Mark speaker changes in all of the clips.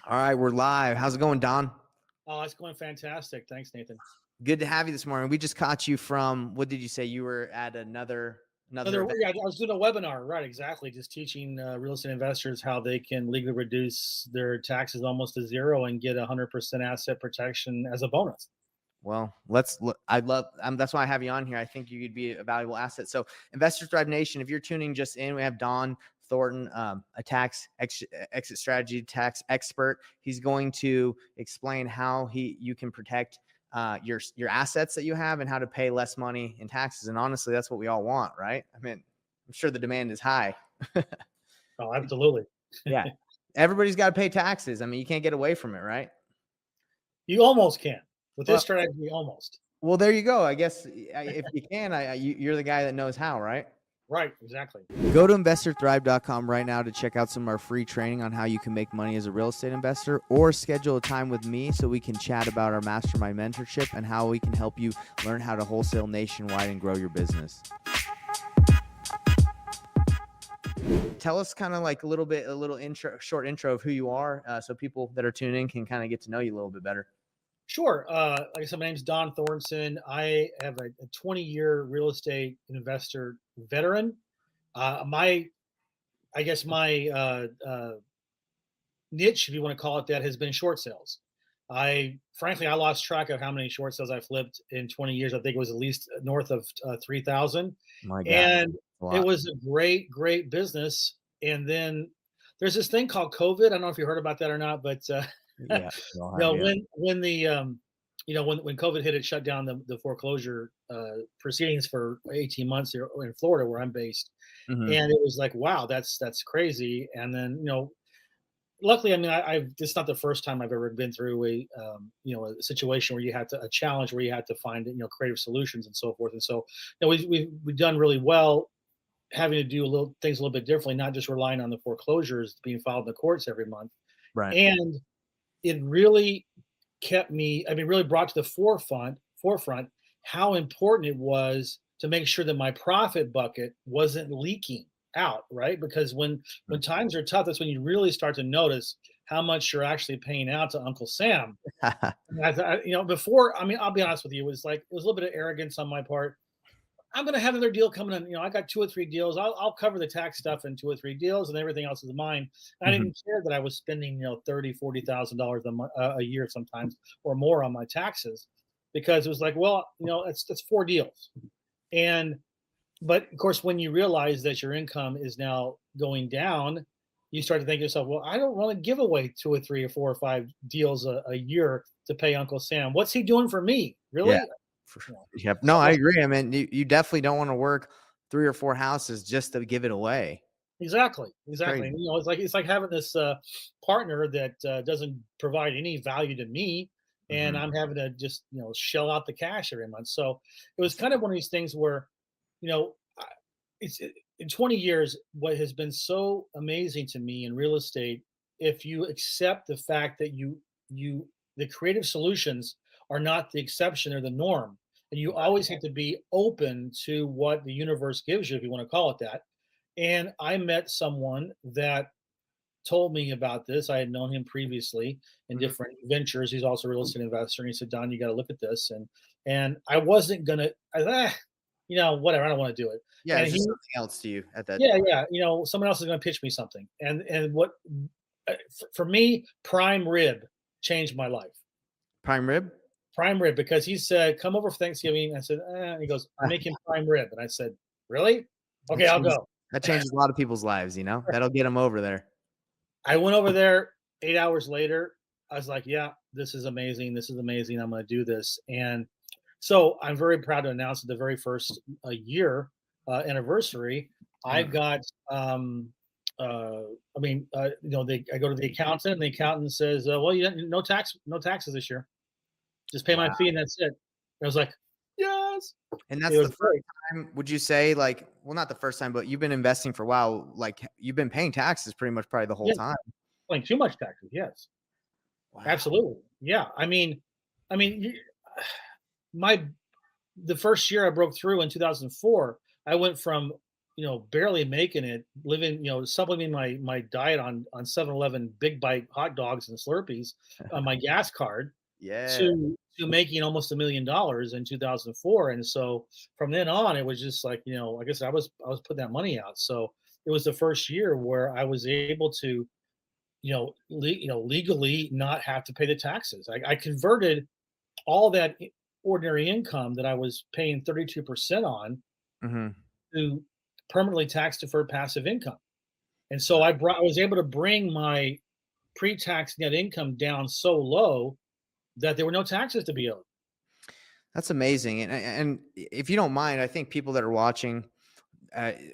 Speaker 1: All right, we're live. How's it going, Don?
Speaker 2: Oh, it's going fantastic. Thanks, Nathan.
Speaker 1: Good to have you this morning. We just caught you from, what did you say? You were at another event.
Speaker 2: Yeah, I was doing a webinar, right? Exactly. Just teaching real estate investors how they can legally reduce their taxes almost to zero and get 100% asset protection as a bonus.
Speaker 1: Well, let's look. I'd love, that's why I have you on here. I think you could be a valuable asset. So, Investors Thrive Nation, if you're tuning just in, we have Don Thornton, a exit strategy tax expert. He's going to explain how you can protect your assets that you have and how to pay less money in taxes. And honestly, that's what we all want, right? I mean, I'm sure the demand is high.
Speaker 2: Oh, absolutely.
Speaker 1: Yeah. Everybody's got to pay taxes. I mean, you can't get away from it, right?
Speaker 2: You almost can. With this
Speaker 1: Well,
Speaker 2: strategy, almost.
Speaker 1: well, there you go. I guess if you can, you're the guy that knows how, right?
Speaker 2: Right, exactly.
Speaker 1: Go to investorthrive.com right now to check out some of our free training on how you can make money as a real estate investor, or schedule a time with me so we can chat about our mastermind mentorship and how we can help you learn how to wholesale nationwide and grow your business. Tell us kind of like a little short intro of who you are, so people that are tuning in can kind of get to know you a little bit better.
Speaker 2: Sure. Like I said, my name's Don Thornton. I have a 20-year real estate investor veteran. My, I guess my niche, if you want to call it that, has been short sales. I lost track of how many short sales I flipped in 20 years. I think it was at least north of 3,000.
Speaker 1: My God,
Speaker 2: And
Speaker 1: a
Speaker 2: it
Speaker 1: lot.
Speaker 2: was a great business. And then there's this thing called COVID. I don't know if you heard about that or not, but
Speaker 1: Yeah, we all have,
Speaker 2: no,
Speaker 1: yeah.
Speaker 2: when COVID hit, it shut down the foreclosure proceedings for 18 months here in Florida, where I'm based.
Speaker 1: Mm-hmm.
Speaker 2: And it was like, wow, that's crazy. And then, luckily, I mean, I've this is not the first time I've ever been through a situation where you had a challenge where you had to find creative solutions and so forth. And so, we've done really well having to do things a little bit differently, not just relying on the foreclosures being filed in the courts every month.
Speaker 1: Right.
Speaker 2: And it really really brought to the forefront how important it was to make sure that my profit bucket wasn't leaking out, right? Because when times are tough, that's when you really start to notice how much you're actually paying out to Uncle Sam. And before, I mean, I'll be honest with you, it was a little bit of arrogance on my part. I'm going to have another deal coming in. I got 2 or 3 deals. I'll cover the tax stuff in 2 or 3 deals, and everything else is mine. And I
Speaker 1: Mhm.
Speaker 2: didn't care that I was spending, $30,000, $40,000 a year sometimes or more on my taxes, because it was like, well, it's 4 deals. And but of course, when you realize that your income is now going down, you start to think to yourself, well, I don't want to give away 2 or 3 or 4 or 5 deals a year to pay Uncle Sam. What's he doing for me?
Speaker 1: Yeah.
Speaker 2: Really?
Speaker 1: For sure.
Speaker 2: No.
Speaker 1: Yep. No, I agree. I mean, you definitely don't want to work 3 or 4 houses just to give it away.
Speaker 2: Exactly,
Speaker 1: It's
Speaker 2: exactly.
Speaker 1: crazy.
Speaker 2: It's like having this partner that doesn't provide any value to me, and
Speaker 1: Mhm.
Speaker 2: I'm having to just shell out the cash every month. So it was kind of one of these things where, in 20 years, what has been so amazing to me in real estate, if you accept the fact that the creative solutions are not the exception or the norm, and you always have to be open to what the universe gives you, if you want to call it that. And I met someone that told me about this. I had known him previously in
Speaker 1: Mhm.
Speaker 2: different ventures. He's also a real estate investor. And he said, Don, you got to look at this. And I wasn't gonna, whatever, I don't want to do it.
Speaker 1: Yeah,
Speaker 2: And
Speaker 1: it's
Speaker 2: he,
Speaker 1: just something else to you at that.
Speaker 2: yeah, someone else is gonna pitch me something. And what for me, prime rib changed my life.
Speaker 1: Prime rib?
Speaker 2: Prime rib, because he said, come over for Thanksgiving. I said, and he goes, I'm making prime rib. And I said, really?
Speaker 1: That
Speaker 2: Okay, I'll
Speaker 1: changes
Speaker 2: go.
Speaker 1: that changes a lot of people's lives, you know? That'll get them over there.
Speaker 2: I went over there 8 hours later. I was like, yeah, this is amazing. This is amazing. I'm going to do this. And so I'm very proud to announce that the very first year anniversary, I
Speaker 1: Mm.
Speaker 2: got, I go to the accountant, and the accountant says, well, no taxes this year. Just pay my
Speaker 1: Wow.
Speaker 2: fee, and that's it. I was like, yes.
Speaker 1: And
Speaker 2: It
Speaker 1: that's
Speaker 2: was
Speaker 1: the first
Speaker 2: great.
Speaker 1: time, would you say, like, well, not the first time, but you've been investing for a while, like, you've been paying taxes pretty much probably the whole
Speaker 2: Yeah,
Speaker 1: time.
Speaker 2: paying too much taxes. Yes,
Speaker 1: Wow.
Speaker 2: absolutely. Yeah. I mean, my the first year I broke through in 2004, I went from barely making it, living, supplementing my diet on 7-Eleven Big Bite hot dogs and Slurpees on my gas card
Speaker 1: Yeah.
Speaker 2: to making almost $1 million in 2004. And so from then on, it was just like, like I said, I was putting that money out. So it was the first year where I was able to, legally not have to pay the taxes. I converted all that ordinary income that I was paying 32% on
Speaker 1: Hmm.
Speaker 2: to permanently tax deferred passive income. And so I was able to bring my pre-tax net income down so low that there were no taxes to be owed.
Speaker 1: That's amazing. And if you don't mind, I think people that are watching,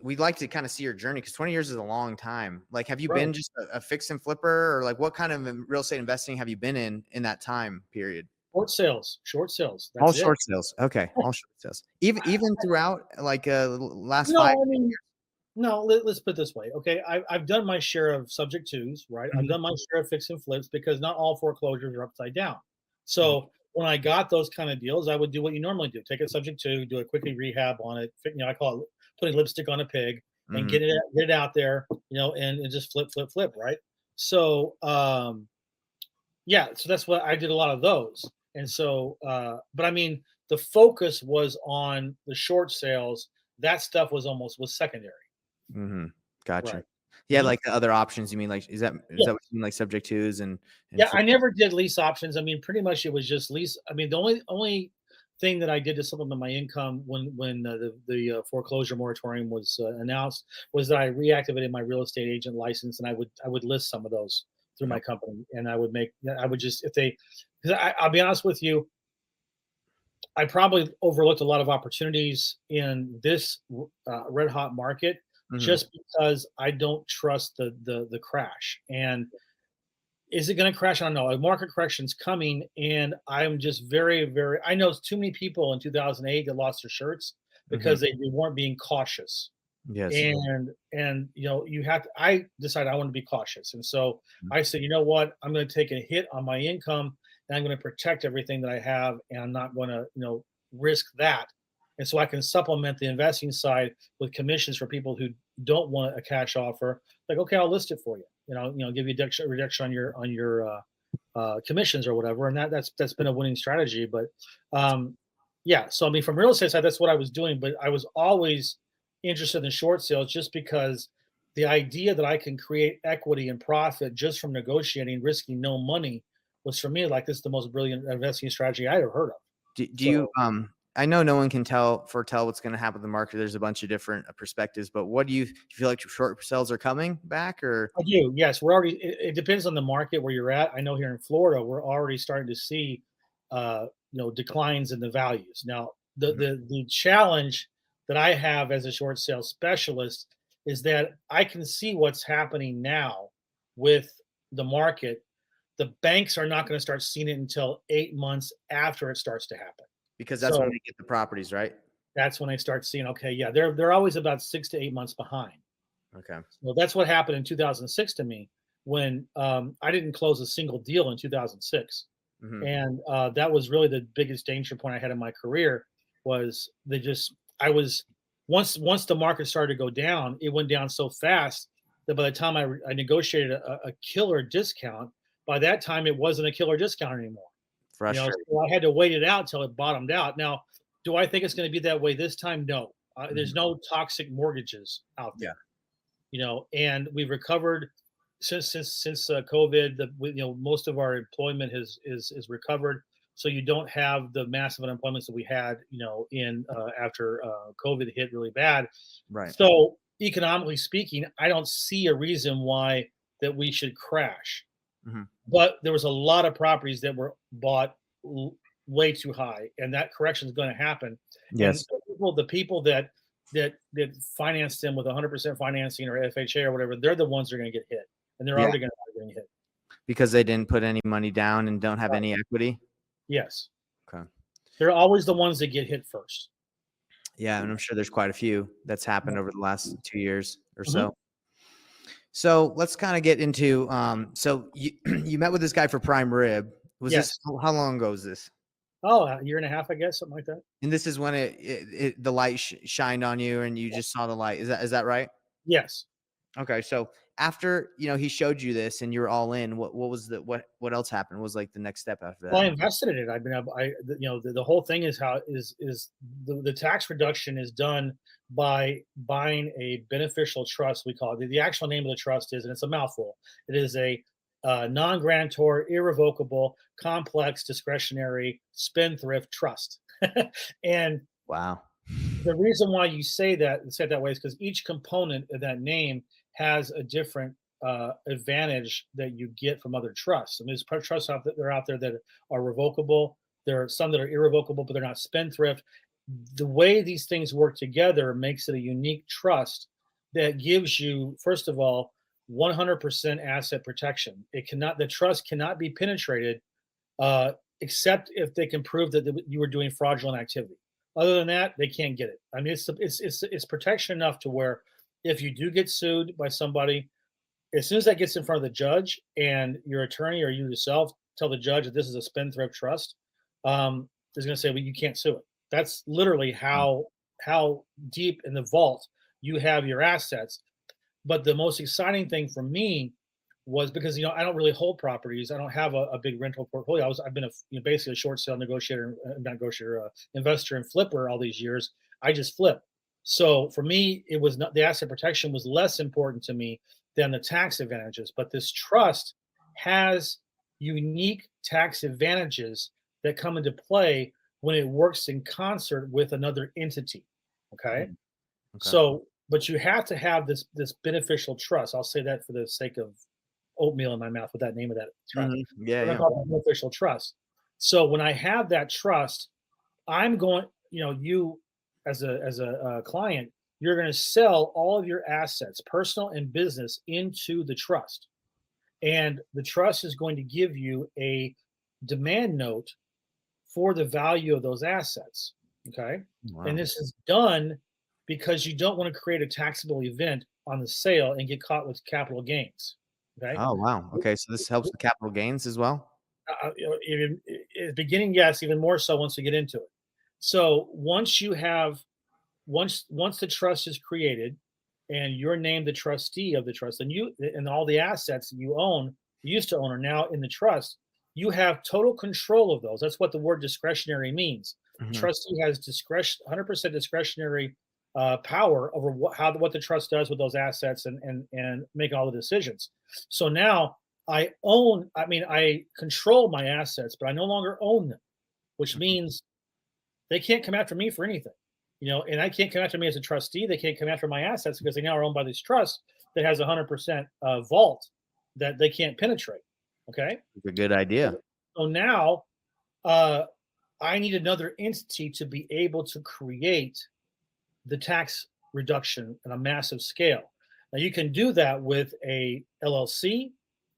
Speaker 1: we'd like to kind of see your journey because 20 years is a long time. Like, have you
Speaker 2: Right.
Speaker 1: been just a fix and flipper, or like what kind of real estate investing have you been in that time period?
Speaker 2: Short sales.
Speaker 1: All
Speaker 2: That's it.
Speaker 1: short sales. Okay, all short sales. Even throughout like last five.
Speaker 2: No, I mean, no, let's put it this way. Okay. I've done my share of subject twos, right? I've
Speaker 1: Mhm,
Speaker 2: done my share of fix and flips because not all foreclosures are upside down.
Speaker 1: mhm,
Speaker 2: So when I got those kind of deals, I would do what you normally do: take a subject to, do a quickly rehab on it. I call it putting lipstick on a pig and
Speaker 1: mhm.
Speaker 2: get it out there, and just flip, flip, flip, right? So yeah, so that's what I did, a lot of those. And so but I mean, the focus was on the short sales. That stuff was secondary.
Speaker 1: Mhm. Gotcha.
Speaker 2: Right.
Speaker 1: Yeah,
Speaker 2: Mhm.
Speaker 1: like the other options, you mean, like, is
Speaker 2: Yeah.
Speaker 1: that what you mean, like subject twos and
Speaker 2: Yeah,
Speaker 1: flip?
Speaker 2: I never did lease options. I mean, pretty much it was just lease. I mean, the only thing that I did to supplement my income when the foreclosure moratorium was announced was that I reactivated my real estate agent license, and I would list some of those through my
Speaker 1: Yep.
Speaker 2: company, and I would just, if they, because I'll be honest with you, I probably overlooked a lot of opportunities in this red hot market
Speaker 1: Mhm.
Speaker 2: just because I don't trust the crash. And is it going to crash? I don't know. A market correction's coming, and I'm just very, very. I know too many people in 2008 that lost their shirts
Speaker 1: Mhm.
Speaker 2: because they weren't being cautious.
Speaker 1: Yes.
Speaker 2: And you have to. I decided I want to be cautious, and so
Speaker 1: Mhm.
Speaker 2: I said, you know what? I'm going to take a hit on my income, and I'm going to protect everything that I have, and I'm not going to risk that. And so I can supplement the investing side with commissions for people who don't want a cash offer. Like, okay, I'll list it for you. Give you a reduction on your commissions or whatever, and that's been a winning strategy. But yeah, so I mean, from real estate side, that's what I was doing. But I was always interested in short sales just because the idea that I can create equity and profit just from negotiating, risking no money, was for me like this is the most brilliant investing strategy I ever heard of.
Speaker 1: Do you,
Speaker 2: So
Speaker 1: I know no one can foretell what's gonna happen in the market. There's a bunch of different, perspectives, but what do you feel like short sales are coming back or?
Speaker 2: I do, yes. We're already. It depends on the market where you're at. I know here in Florida, we're already starting to see, declines in the values. Now, the
Speaker 1: Mhm.
Speaker 2: the the challenge that I have as a short sales specialist is that I can see what's happening now with the market. The banks are not going to start seeing it until 8 months after it starts to happen.
Speaker 1: Because that's when
Speaker 2: So
Speaker 1: they get the properties, right?
Speaker 2: that's when I start seeing, okay, yeah, they're always about 6 to 8 months behind.
Speaker 1: Okay.
Speaker 2: Well, that's what happened in 2006 to me when I didn't close a single deal in 2006,
Speaker 1: Mhm.
Speaker 2: and that was really the biggest danger point I had in my career. Was they just I was once the market started to go down, it went down so fast that by the time I negotiated a killer discount, by that time it wasn't a killer discount anymore.
Speaker 1: Frustrating.
Speaker 2: So I had to wait it out till it bottomed out. Now, do I think it's going to be that way this time? No.
Speaker 1: Mhm.
Speaker 2: There's no toxic mortgages out there,
Speaker 1: Yeah.
Speaker 2: and we've recovered since COVID. Most of our employment is recovered, so you don't have the massive unemployment that we had, in after COVID hit really bad.
Speaker 1: Right.
Speaker 2: So economically speaking, I don't see a reason why that we should crash.
Speaker 1: Mhm.
Speaker 2: But there was a lot of properties that were bought way too high, and that correction is going to happen. And
Speaker 1: Yes.
Speaker 2: the people that finance them with 100% financing or FHA or whatever, they're the ones that are going to get hit, and they're
Speaker 1: Yeah.
Speaker 2: already going to get hit.
Speaker 1: Because they didn't put any money down and don't have
Speaker 2: Right.
Speaker 1: any equity?
Speaker 2: Yes,
Speaker 1: Okay.
Speaker 2: they're always the ones that get hit first.
Speaker 1: Yeah, and I'm sure there's quite a few that's happened over the last 2 years or
Speaker 2: Mhm.
Speaker 1: so. So, let's kinda get into, so you you met with this guy for prime rib. Was this
Speaker 2: Yes,
Speaker 1: how long ago was this?
Speaker 2: Oh, a year and a half, I guess, something like that.
Speaker 1: And this is when the light shined on you and you just saw the light. Is that right?
Speaker 2: Yes.
Speaker 1: Okay, so after, he showed you this and you're all in, what was what else happened? What was like the next step after
Speaker 2: Well,
Speaker 1: that?
Speaker 2: I invested in it. I mean, the whole thing is how is the tax reduction is done by buying a beneficial trust. We call it. The actual name of the trust is, and it's a mouthful. It is a non-grantor, irrevocable, complex, discretionary spendthrift trust. And
Speaker 1: Wow.
Speaker 2: the reason why you say it that way is because each component of that name has a different advantage that you get from other trusts. I mean, there's trusts out that are out there that are revocable. There are some that are irrevocable, but they're not spendthrift. The way these things work together makes it a unique trust that gives you, first of all, 100% asset protection. The trust cannot be penetrated uh, except if they can prove that you were doing fraudulent activity. Other than that, they can't get it. I mean, it's protection enough to where if you do get sued by somebody, as soon as that gets in front of the judge and your attorney or you yourself tell the judge that this is a spendthrift trust, is going to say, well, you can't sue it. That's literally
Speaker 1: Mm.
Speaker 2: how deep in the vault you have your assets. But the most exciting thing for me was because I don't really hold properties. I don't have a big rental portfolio. I've been basically a short sale negotiator, not negotiator, investor and flipper all these years. I just flip. So for me, it was not the asset protection was less important to me than the tax advantages. But this trust has unique tax advantages that come into play when it works in concert with another entity. Okay.
Speaker 1: Mm, okay.
Speaker 2: So, but you have to have this beneficial trust. I'll say that for the sake of oatmeal in my mouth with that name of that trust.
Speaker 1: Yeah,
Speaker 2: We're going to
Speaker 1: yeah.
Speaker 2: talk about beneficial trust. So when I have that trust, I'm going, you as a client, you're going to sell all of your assets, personal and business, into the trust, and the trust is going to give you a demand note for the value of those assets. Okay. And
Speaker 1: Wow.
Speaker 2: this is done because you don't want to create a taxable event on the sale and get caught with capital gains. Okay.
Speaker 1: Oh, wow. Okay, so this helps with capital gains as well?
Speaker 2: Even at the beginning, yes, even more so once we get into it. So once the trust is created and you're named the trustee of the trust, and all the assets that you own, used to own, are now in the trust, you have total control of those. That's what the word discretionary means. The
Speaker 1: Mhm.
Speaker 2: trustee has 100% discretionary power over what the trust does with those assets, and make all the decisions. So now I control my assets, but I no longer own them, which
Speaker 1: Mhm.
Speaker 2: means they can't come after me for anything. And I can't come after me as a trustee. They can't come after my assets because they now are owned by this trust that has 100% vault that they can't penetrate. Okay.
Speaker 1: It's a good idea.
Speaker 2: So now uh, I need another entity to be able to create the tax reduction on a massive scale. Now you can do that with a LLC,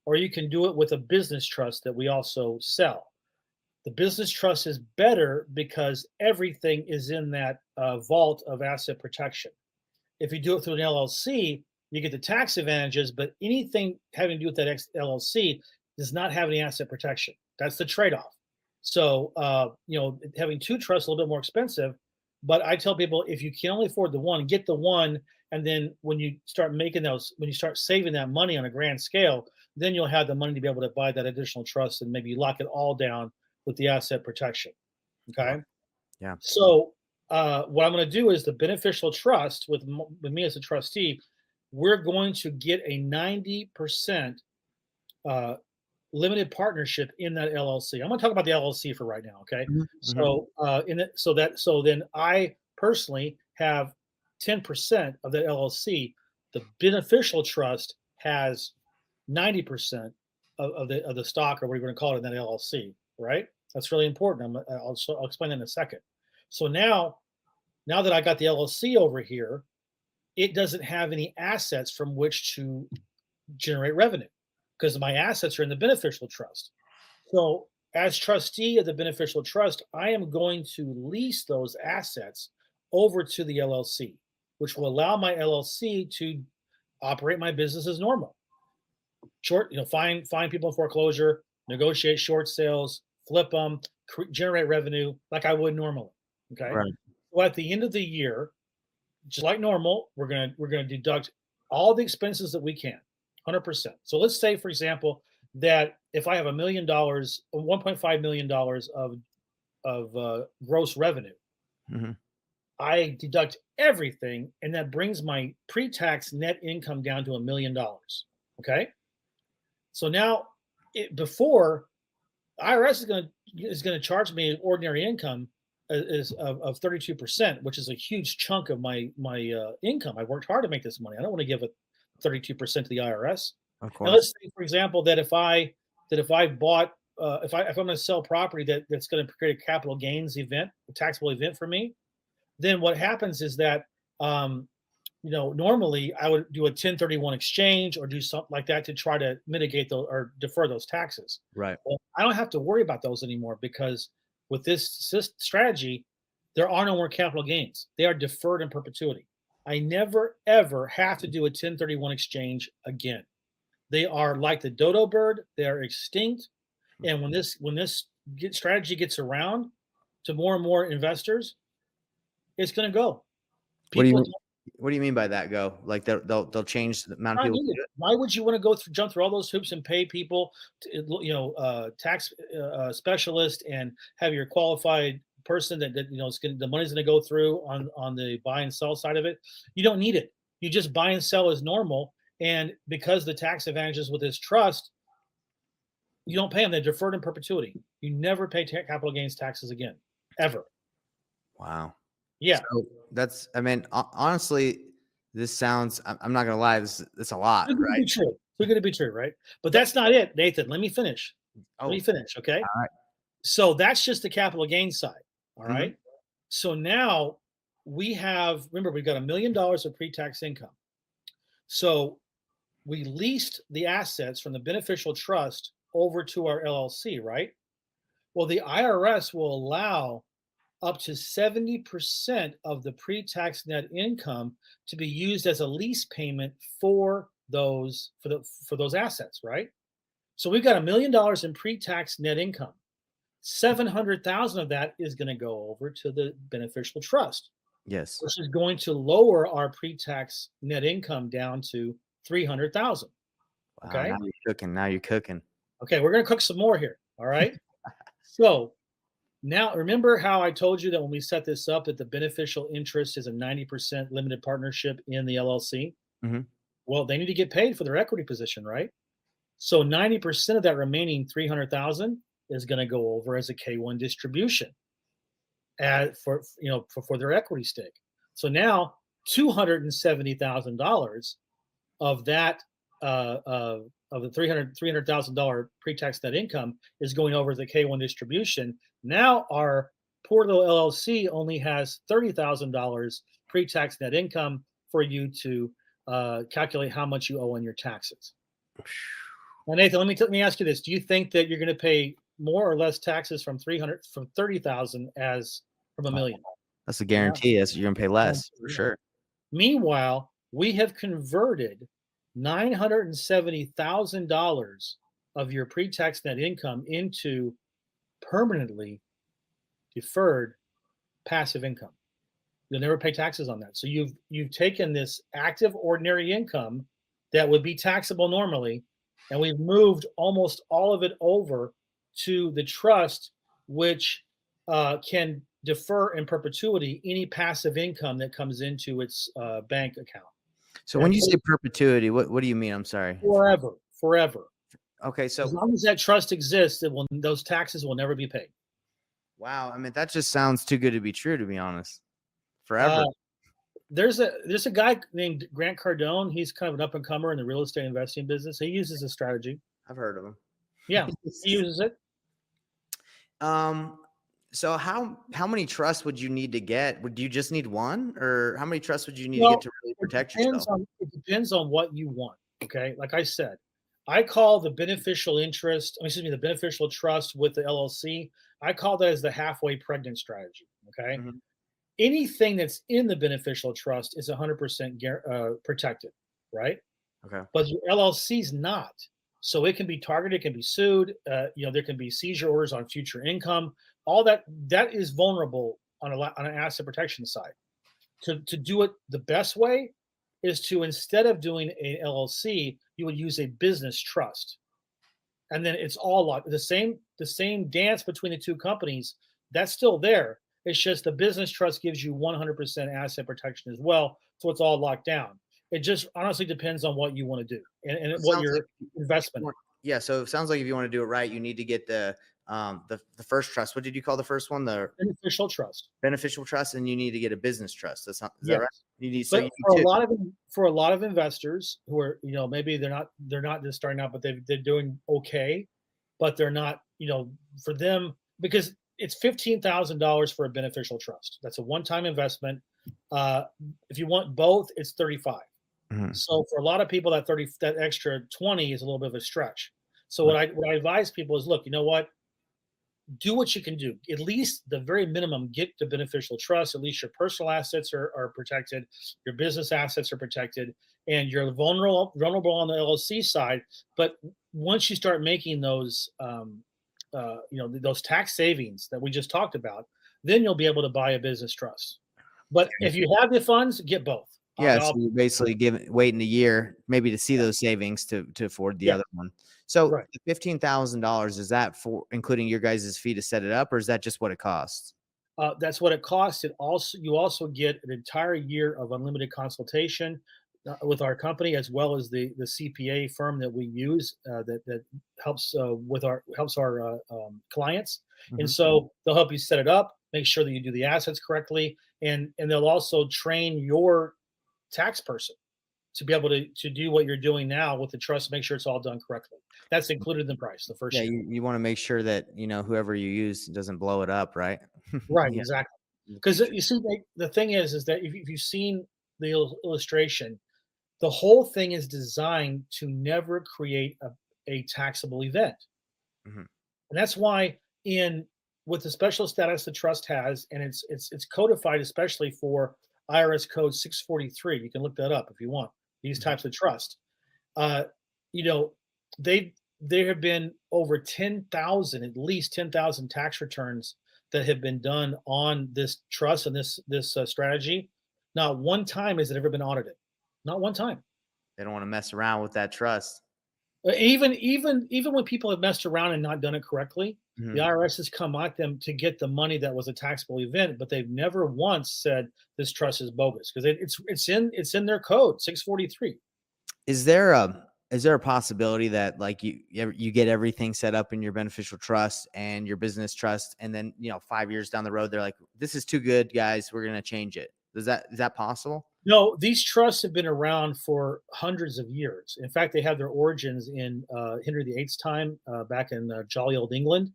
Speaker 2: or you can do it with a business trust that we also sell. The business trust is better because everything is in that vault of asset protection. If you do it through an LLC, you get the tax advantages, but anything having to do with that LLC does not have any asset protection. That's the trade-off. So, having two trusts is a little bit more expensive, but I tell people if you can only afford the one, get the one, and then when you start when you start saving that money on a grand scale, then you'll have the money to be able to buy that additional trust and maybe lock it all down with the asset protection.
Speaker 1: Wow.
Speaker 2: Okay.
Speaker 1: Yeah.
Speaker 2: So what I'm going to do is the beneficial trust with me as a trustee, we're going to get a 90% uh, limited partnership in that LLC. I'm going to talk about the LLC for right now. Okay.
Speaker 1: Mhm, mhm.
Speaker 2: So so then I personally have 10% of that LLC. The beneficial trust has 90% of the stock, or what you're going to call it, in that LLC. Right. That's really important. I'll explain that in a second. So now that I got the LLC over here, it doesn't have any assets from which to generate revenue because my assets are in the beneficial trust. So, as trustee of the beneficial trust, I am going to lease those assets over to the LLC, which will allow my LLC to operate my business as normal. Find people in foreclosure, negotiate short sales, flip them, generate revenue like I would normally. Okay.
Speaker 1: Right.
Speaker 2: Well, at the end of the year, just like normal, we're gonna deduct all the expenses that we can, 100%. So let's say, for example, that if I have $1 million, $1.5 million of gross revenue,
Speaker 1: Mhm.
Speaker 2: I deduct everything, and that brings my pre-tax net income down to $1 million. Okay, so now before IRS is gonna charge me ordinary income is of 32%, which is a huge chunk of my income. I worked hard to make this money. I don't want to give it 32% to the IRS.
Speaker 1: Of
Speaker 2: Now
Speaker 1: course.
Speaker 2: let's say, for example, that if I bought if I'm going to sell property that's going to create a capital gains event, a taxable event for me, then what happens is that um, normally I would do a 1031 exchange or do something like that to try to mitigate those or defer those taxes.
Speaker 1: Right.
Speaker 2: Well, I don't have to worry about those anymore because with this strategy, there are no more capital gains. They are deferred in perpetuity. I never ever have to do a 1031 exchange again. They are like the dodo bird; they are extinct. And when this strategy gets around to more and more investors, it's going to go.
Speaker 1: What do you
Speaker 2: People
Speaker 1: mean? What do you mean by that? Go like they'll change the amount of
Speaker 2: not
Speaker 1: people.
Speaker 2: needed. Why would you want to jump through all those hoops and pay people, tax specialist, and have your qualified person that the money's going to go through on the buy and sell side of it? You don't need it. You just buy and sell as normal, and because the tax advantages with this trust, you don't pay them. They're deferred in perpetuity. You never pay capital gains taxes again, ever.
Speaker 1: Wow.
Speaker 2: Yeah,
Speaker 1: So I mean, honestly, this sounds. I'm not gonna lie. This a lot,
Speaker 2: too good to
Speaker 1: right?
Speaker 2: be true. Too good to be true, right? But
Speaker 1: But
Speaker 2: that's not it, Nathan. Let me finish. Let
Speaker 1: oh,
Speaker 2: me finish, okay?
Speaker 1: all right.
Speaker 2: So that's just the capital gain side. All
Speaker 1: Mhm.
Speaker 2: right. So now remember, we've got $1 million of pre-tax income. So we leased the assets from the beneficial trust over to our LLC, right? Well, the IRS will allow up to 70% of the pre-tax net income to be used as a lease payment for those assets, right? So we've got $1 million in pre-tax net income. 700,000 of that is going to go over to the beneficial trust,
Speaker 1: Yes.
Speaker 2: which is going to lower our pre-tax net income down to 300,000.
Speaker 1: Wow.
Speaker 2: Okay.
Speaker 1: Now you're cooking. Now you're cooking.
Speaker 2: Okay. We're going to cook some more here. All right. So now remember how I told you that when we set this up, that the beneficial interest is a 90% limited partnership in the LLC?
Speaker 1: Mhm.
Speaker 2: Well, they need to get paid for their equity position, right? So 90% of that remaining 300,000 is going to go over as a K1 distribution for their equity stake. So now $270,000 of that of the $300,000 pre-tax net income is going over the K1 distribution. Now our poor little LLC only has $30,000 pre-tax net income for you to calculate how much you owe on your taxes. Now, Nathan, let me ask you this: do you think that you're going to pay more or less taxes from 30,000 as from a million?
Speaker 1: That's a
Speaker 2: Yeah.
Speaker 1: guarantee. You're gonna pay less for
Speaker 2: Yeah.
Speaker 1: sure.
Speaker 2: Meanwhile, we have converted $970,000 of your pre-tax net income into permanently deferred passive income. You'll never pay taxes on that. So you've taken this active ordinary income that would be taxable normally, and we've moved almost all of it over to the trust, which can defer in perpetuity any passive income that comes into its bank account.
Speaker 1: So
Speaker 2: And I
Speaker 1: when you
Speaker 2: told
Speaker 1: say perpetuity, what do you mean? I'm sorry.
Speaker 2: forever, forever.
Speaker 1: Okay.
Speaker 2: As
Speaker 1: So
Speaker 2: long as that trust exists, those taxes will never be paid.
Speaker 1: wow. I mean, that just sounds too good to be true. To be honest,
Speaker 2: Uh,
Speaker 1: forever.
Speaker 2: there's a guy named Grant Cardone. He's kind of an up and comer in the real estate investing business. He uses this strategy.
Speaker 1: I've heard of them.
Speaker 2: Yeah, he uses it.
Speaker 1: Um. So how many trusts would you need to get? Would you just need one, or how many trusts would you need to get
Speaker 2: Well,
Speaker 1: to really
Speaker 2: it
Speaker 1: protect
Speaker 2: depends
Speaker 1: yourself?
Speaker 2: on it depends on what you want. Okay, like I said, I call the beneficial interest. Excuse me, the beneficial trust with the LLC. I call that as the halfway pregnant strategy. Okay,
Speaker 1: Mhm.
Speaker 2: anything that's in the beneficial trust is 100% protected, right?
Speaker 1: Okay.
Speaker 2: But your LLC's not. So it can be targeted, it can be sued. There can be seizure orders on future income. All that is vulnerable on an asset protection side. To do it the best way is to, instead of doing a LLC, you would use a business trust, and then it's all locked. The same dance between the two companies, that's still there. It's just the business trust gives you 100% asset protection as well, so it's all locked down. It just honestly depends on what you want to do and
Speaker 1: It
Speaker 2: what
Speaker 1: sounds like
Speaker 2: your investment.
Speaker 1: yeah, so it sounds like if you want to do it right, you need to get the first trust. What did you call the first one? The
Speaker 2: Beneficial trust.
Speaker 1: beneficial trust, and you need to get a business trust. That's not, is that
Speaker 2: Yes.
Speaker 1: right? You need so
Speaker 2: But
Speaker 1: you need two.
Speaker 2: for a lot of investors who are, maybe they're not just starting out, but they're doing okay, but they're not, for them, because it's $15,000 for a beneficial trust. That's a one-time investment. Uh, if you want both, it's 35.
Speaker 1: Mhm.
Speaker 2: So for a lot of people, that extra 20 is a little bit of a stretch. So
Speaker 1: Right.
Speaker 2: what I advise people is, look, you know what? Do what you can do. At least the very minimum, get the beneficial trust. At least your personal assets are protected, your business assets are protected, and you're vulnerable on the LLC side. But once you start making those tax savings that we just talked about, then you'll be able to buy a business trust. But if you have the funds, get both.
Speaker 1: Yeah, so
Speaker 2: I'll
Speaker 1: you're basically waiting a year maybe to see
Speaker 2: Yeah,
Speaker 1: those savings to afford the
Speaker 2: yeah,
Speaker 1: other one. So
Speaker 2: right.
Speaker 1: the $15,000, is that for including your guys' fee to set it up, or is that just what it costs?
Speaker 2: That's what it costs. You also get an entire year of unlimited consultation with our company, as well as the CPA firm that we use, that helps our clients. And
Speaker 1: Mhm.
Speaker 2: so they'll help you set it up, make sure that you do the assets correctly, and they'll also train your tax person to be able to do what you're doing now with the trust. Make sure it's all done correctly. That's included in the price the
Speaker 1: Yeah,
Speaker 2: first year.
Speaker 1: you wanna make sure that, whoever you use doesn't blow it up, right?
Speaker 2: Right,
Speaker 1: Yeah,
Speaker 2: exactly.
Speaker 1: in the
Speaker 2: Because
Speaker 1: future.
Speaker 2: you see, the thing is that if you've seen the illustration, the whole thing is designed to never create a taxable event.
Speaker 1: Mhm.
Speaker 2: And that's why, in with the special status the trust has, and it's codified especially for IRS code 643. You can look that up if you want. These
Speaker 1: Mhm.
Speaker 2: types of trust. Uh, you know, they there have been over 10,000, at least 10,000 tax returns that have been done on this trust and this strategy. Not one time has it ever been audited. Not one time.
Speaker 1: They don't wanna mess around with that trust.
Speaker 2: Even when people have messed around and not done it correctly, the
Speaker 1: Mhm.
Speaker 2: IRS has come at them to get the money that was a taxable event, but they've never once said this trust is bogus, because it's in their code 643.
Speaker 1: Is there a possibility that like you get everything set up in your beneficial trust and your business trust, and then 5 years down the road they're like, this is too good, guys, we're gonna change it? Is that possible?
Speaker 2: No, these trusts have been around for hundreds of years. In fact, they have their origins in Henry VIII's time, back in jolly old England,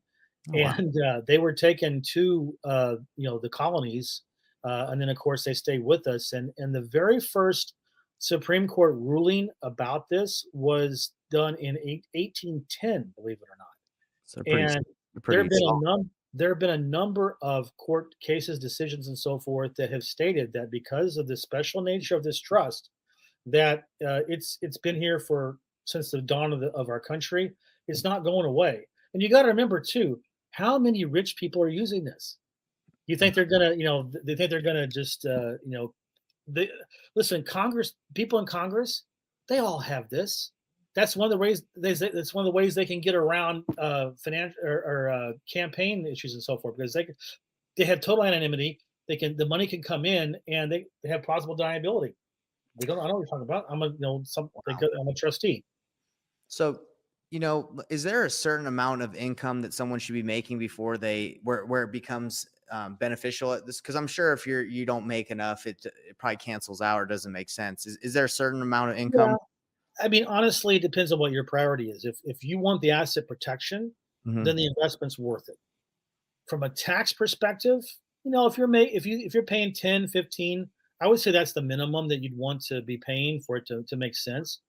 Speaker 1: Oh wow.
Speaker 2: and they were taken to the colonies, and then of course they stayed with us. And the very first Supreme Court ruling about this was done in 1810, believe it or not.
Speaker 1: So
Speaker 2: And
Speaker 1: they're
Speaker 2: there
Speaker 1: pretty
Speaker 2: have been
Speaker 1: solid.
Speaker 2: there have been a number of court cases, decisions, and so forth that have stated that because of the special nature of this trust, that it's been here for since the dawn of our country. It's not going away. And you got to remember too, how many rich people are using this? You think they're gonna, they think they're gonna just, they listen. Congress, people in Congress, they all have this. That's one of the ways they can get around financial or campaign issues and so forth, because they have total anonymity. The money can come in, and they have plausible deniability. They don't. I know what you're talking about. I'm a trustee.
Speaker 1: So, is there a certain amount of income that someone should be making before where it becomes beneficial at this? Because I'm sure if you don't make enough, it probably cancels out or doesn't make sense. Is there a certain amount of
Speaker 2: Yeah.
Speaker 1: income?
Speaker 2: I mean, honestly, it depends on what your priority is. If you want the asset protection, then
Speaker 1: Hmm.
Speaker 2: the investment's worth it. From a tax perspective, if you're paying 10, 15, I would say that's the minimum that you'd want to be paying for it to make sense.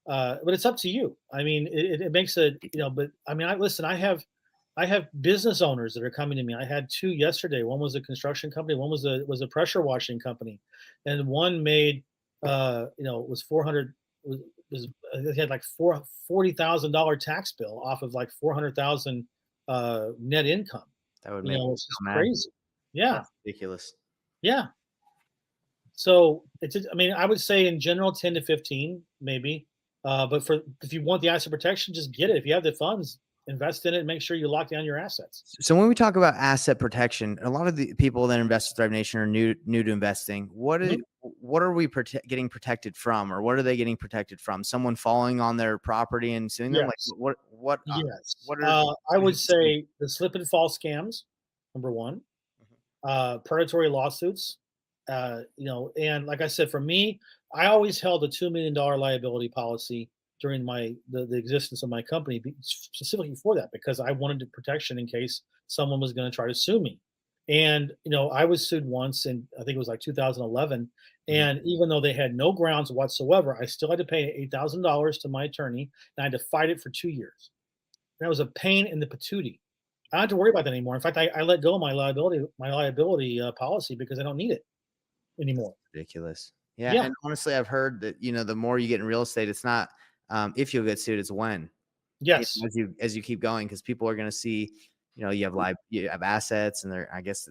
Speaker 2: But it's up to you. I mean, it makes a but I mean, I have business owners that are coming to me. I had two yesterday. One was a construction company. One was a pressure washing company, and one made was 400 was he had like $40,000 tax bill off of like 400,000 net income.
Speaker 1: That would
Speaker 2: You
Speaker 1: make me
Speaker 2: know, it's just
Speaker 1: so mad.
Speaker 2: crazy. Yeah,
Speaker 1: That's ridiculous.
Speaker 2: yeah. So I mean, I would say in general 10 to 15, maybe. But if you want the asset protection, just get it. If you have the funds, invest in it and make sure you lock down your assets.
Speaker 1: So when we talk about asset protection, a lot of the people that invest in Thrive Nation are new to investing.
Speaker 2: Mhm.
Speaker 1: What are we getting protected from, or what are they getting protected from? Someone falling on their property and suing them? Like
Speaker 2: Yes. Yes.
Speaker 1: what are
Speaker 2: I
Speaker 1: what
Speaker 2: would
Speaker 1: have you seen?
Speaker 2: say the slip and fall scams, number one, predatory lawsuits, and like I said, for me, I always held a $2 million liability policy during the existence of my company, specifically for that, because I wanted the protection in case someone was going to try to sue me. And I was sued once, and I think it was like 2011.
Speaker 1: Mhm.
Speaker 2: And even though they had no grounds whatsoever, I still had to pay $8,000 to my attorney, and I had to fight it for 2 years. That was a pain in the patootie. I don't have to worry about that anymore. In fact, I let go of my liability policy because I don't need it anymore.
Speaker 1: Ridiculous. Yeah,
Speaker 2: Yeah.
Speaker 1: and honestly, I've heard that the more you get in real estate, it's not if you'll get sued, it's when.
Speaker 2: Yes.
Speaker 1: As you keep going, because people are going to see, you have assets, and I guess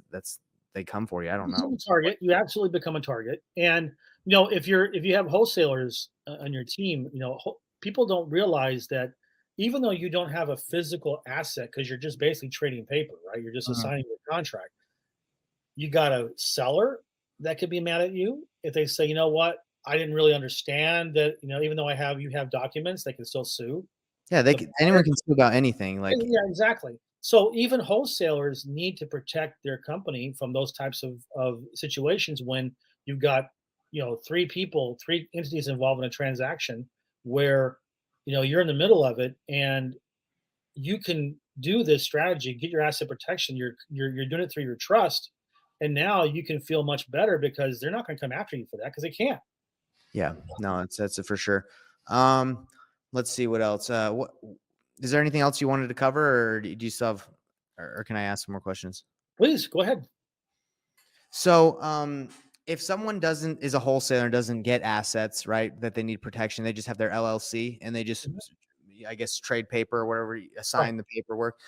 Speaker 1: they come for you. I don't
Speaker 2: You
Speaker 1: know.
Speaker 2: become a target. You absolutely become a target. And if you have wholesalers on your team, people don't realize that even though you don't have a physical asset because you're just basically trading paper, right? You're just
Speaker 1: Mhm.
Speaker 2: assigning a contract. You got a seller that could be mad at you if they say, you know what, I didn't really understand that, even though you have documents, they can still sue.
Speaker 1: Yeah,
Speaker 2: The
Speaker 1: anyone
Speaker 2: buyer,
Speaker 1: can sue about anything. Like,
Speaker 2: yeah, exactly. So even wholesalers need to protect their company from those types of situations when you've got, three entities involved in a transaction where, you're in the middle of it and you can do this strategy, get your asset protection. You're doing it through your trust, and now you can feel much better because they're not going to come after you for that because they can't.
Speaker 1: yeah, no, that's it for sure. Um, let's see what else. What is there anything else you wanted to cover, or do you still have, or can I ask some more questions?
Speaker 2: Please go ahead.
Speaker 1: So, if someone is a wholesaler and doesn't get assets, right, that they need protection, they just have their LLC and they just,
Speaker 2: Mhm.
Speaker 1: I guess, trade paper or whatever,
Speaker 2: Right.
Speaker 1: assign the paperwork.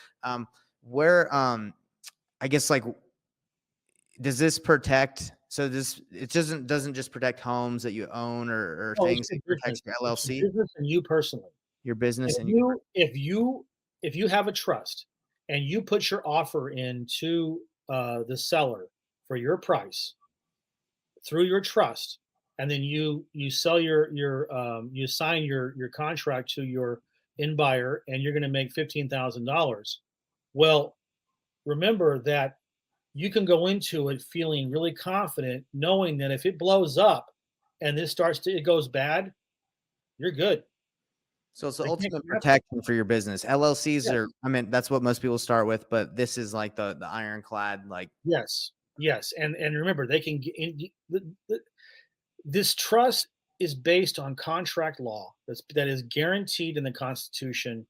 Speaker 1: Where, I guess, like, does this protect? So it doesn't just protect homes that you own or
Speaker 2: No, it's
Speaker 1: things.
Speaker 2: your
Speaker 1: It protects
Speaker 2: business.
Speaker 1: your
Speaker 2: It's your
Speaker 1: LLC,
Speaker 2: business and you personally.
Speaker 1: your
Speaker 2: And
Speaker 1: business,
Speaker 2: if
Speaker 1: and
Speaker 2: you if you if you have a trust and you put your offer into the seller for your price through your trust, and then you sell you sign your contract to your in buyer, and you're going to make $15,000. Well, remember that you can go into it feeling really confident, knowing that if it blows up and it goes bad, you're good.
Speaker 1: so it's the
Speaker 2: They can't
Speaker 1: ultimate
Speaker 2: come after you.
Speaker 1: protection for your business. LLCs are,
Speaker 2: Yes.
Speaker 1: I mean, that's what most people start with, but this is like the ironclad, like,
Speaker 2: Yes, yes, and remember, they can get in this trust is based on contract law that is guaranteed in the Constitution,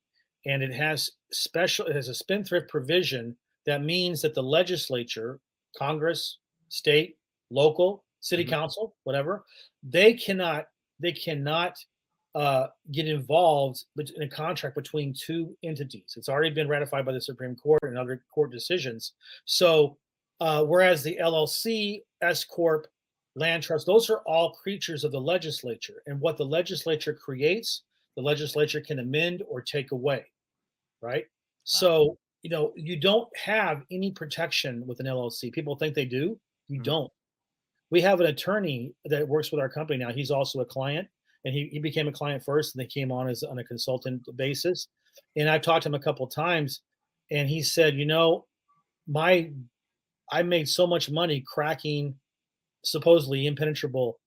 Speaker 2: and it has a spendthrift provision that means that the legislature, Congress, state, local, city
Speaker 1: mhm,
Speaker 2: council, whatever, they cannot get involved in a contract between two entities. It's already been ratified by the Supreme Court and other court decisions. So, whereas the LLC, S corp, land trust, those are all creatures of the legislature, and what the legislature creates, the legislature can amend or take away, right?
Speaker 1: wow.
Speaker 2: So, you don't have any protection with an LLC. People think they do. You
Speaker 1: Mhm.
Speaker 2: don't. We have an attorney that works with our company now. He's also a client, and he became a client first, and they came on as on a consultant basis. And I've talked to him a couple of times, and he said, my I made so much money cracking supposedly impenetrable